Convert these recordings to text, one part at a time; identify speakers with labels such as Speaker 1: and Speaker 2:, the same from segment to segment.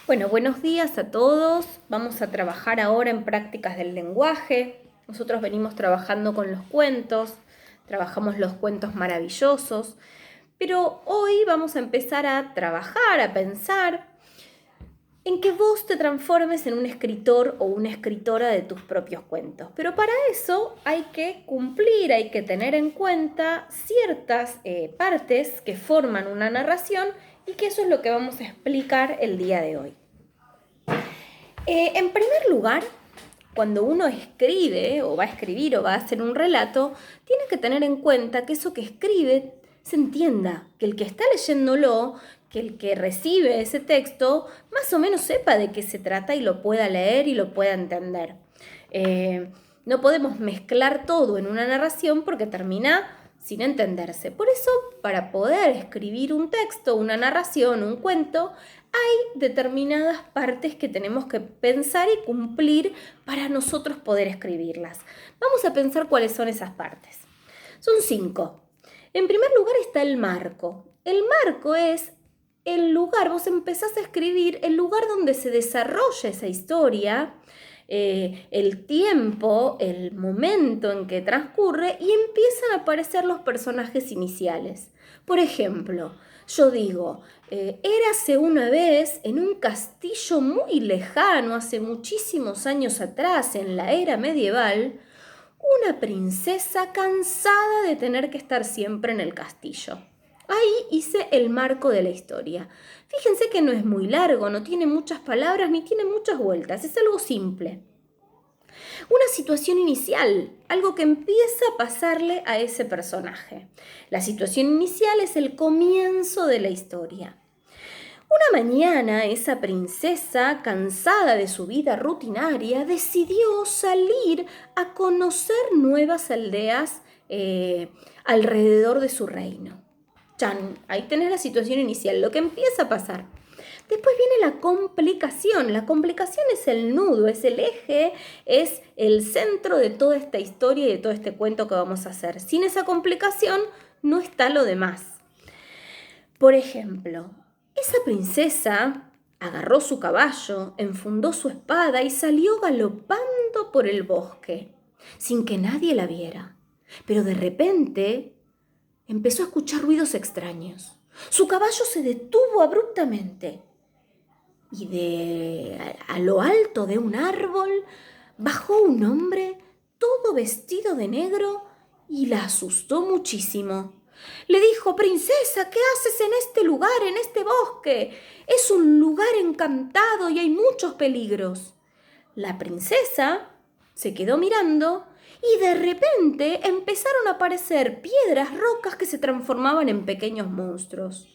Speaker 1: Bueno, buenos días a todos. Vamos a trabajar ahora en prácticas del lenguaje. Nosotros venimos trabajando con los cuentos, trabajamos los cuentos maravillosos, pero hoy vamos a empezar a trabajar, a pensar en que vos te transformes en un escritor o una escritora de tus propios cuentos. Pero para eso hay que cumplir, hay que tener en cuenta ciertas partes que forman una narración y que eso es lo que vamos a explicar el día de hoy. En primer lugar, cuando uno escribe o va a escribir o va a hacer un relato, tiene que tener en cuenta que eso que escribe se entienda, que el que está leyéndolo, que el que recibe ese texto, más o menos sepa de qué se trata y lo pueda leer y lo pueda entender. No podemos mezclar todo en una narración porque termina sin entenderse. Por eso, para poder escribir un texto, una narración, un cuento, hay determinadas partes que tenemos que pensar y cumplir para nosotros poder escribirlas. Vamos a pensar cuáles son esas partes. Son 5. En primer lugar está el marco. El marco es el lugar, vos empezás a escribir el lugar donde se desarrolla esa historia, el tiempo, el momento en que transcurre y empiezan a aparecer los personajes iniciales. Por ejemplo, yo digo, érase una vez en un castillo muy lejano, hace muchísimos años atrás, en la era medieval, una princesa cansada de tener que estar siempre en el castillo. Ahí hice el marco de la historia. Fíjense que no es muy largo, no tiene muchas palabras ni tiene muchas vueltas, es algo simple. Una situación inicial, algo que empieza a pasarle a ese personaje. La situación inicial es el comienzo de la historia. Una mañana esa princesa, cansada de su vida rutinaria, decidió salir a conocer nuevas aldeas alrededor de su reino. Chan, ahí tenés la situación inicial, lo que empieza a pasar. Después viene la complicación. La complicación es el nudo, es el eje, es el centro de toda esta historia y de todo este cuento que vamos a hacer. Sin esa complicación no está lo demás. Por ejemplo, esa princesa agarró su caballo, enfundó su espada y salió galopando por el bosque, sin que nadie la viera. Pero de repente empezó a escuchar ruidos extraños. Su caballo se detuvo abruptamente y a lo alto de un árbol bajó un hombre todo vestido de negro y la asustó muchísimo. Le dijo: «Princesa, ¿qué haces en este lugar, en este bosque? Es un lugar encantado y hay muchos peligros». La princesa se quedó mirando y de repente empezaron a aparecer piedras, rocas que se transformaban en pequeños monstruos.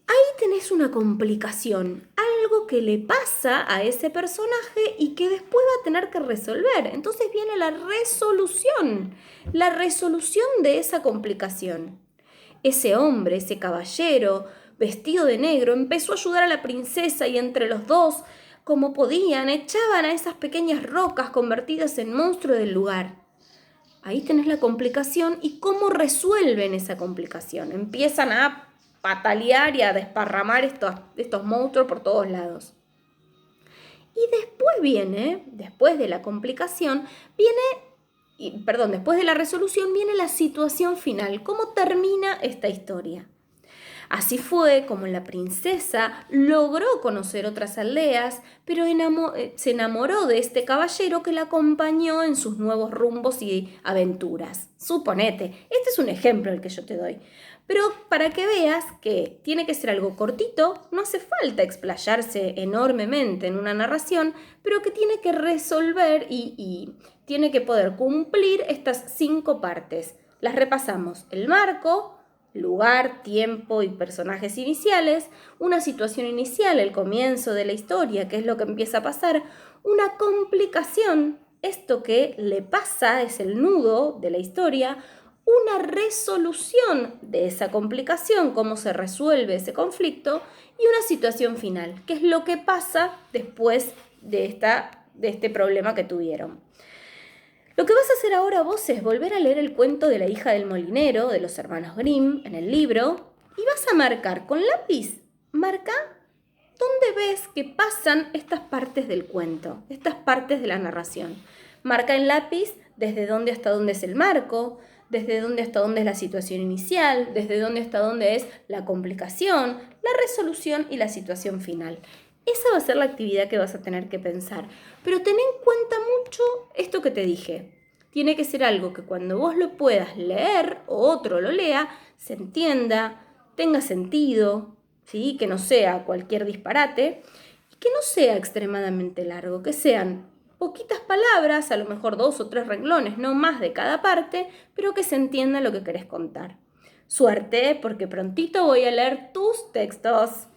Speaker 1: Ahí tenés una complicación, algo que le pasa a ese personaje y que después va a tener que resolver. Entonces viene la resolución de esa complicación. Ese hombre, ese caballero, vestido de negro, empezó a ayudar a la princesa y entre los dos, como podían, echaban a esas pequeñas rocas convertidas en monstruos del lugar. Ahí tenés la complicación y cómo resuelven esa complicación. Empiezan a patalear y a desparramar estos monstruos por todos lados. Y después de la complicación, después de la resolución viene la situación final. ¿Cómo termina esta historia? Así fue como la princesa logró conocer otras aldeas, pero se enamoró de este caballero que la acompañó en sus nuevos rumbos y aventuras. Suponete, este es un ejemplo el que yo te doy. Pero para que veas que tiene que ser algo cortito, no hace falta explayarse enormemente en una narración, pero que tiene que resolver y tiene que poder cumplir estas 5 partes. Las repasamos: el marco, lugar, tiempo y personajes iniciales, una situación inicial, el comienzo de la historia, que es lo que empieza a pasar, una complicación, esto que le pasa es el nudo de la historia, una resolución de esa complicación, cómo se resuelve ese conflicto, y una situación final, que es lo que pasa después de este problema que tuvieron. Lo que vas a hacer ahora vos es volver a leer el cuento de la hija del molinero de los hermanos Grimm en el libro y vas a marcar con lápiz, marca ¿dónde ves que pasan estas partes del cuento, estas partes de la narración? Marca en lápiz desde dónde hasta dónde es el marco, desde dónde hasta dónde es la situación inicial, desde dónde hasta dónde es la complicación, la resolución y la situación final. Esa va a ser la actividad que vas a tener que pensar. Pero ten en cuenta mucho esto que te dije. Tiene que ser algo que cuando vos lo puedas leer o otro lo lea, se entienda, tenga sentido, ¿sí? Que no sea cualquier disparate y que no sea extremadamente largo, que sean poquitas palabras, a lo mejor 2 o 3 renglones, no más de cada parte, pero que se entienda lo que querés contar. Suerte, porque prontito voy a leer tus textos.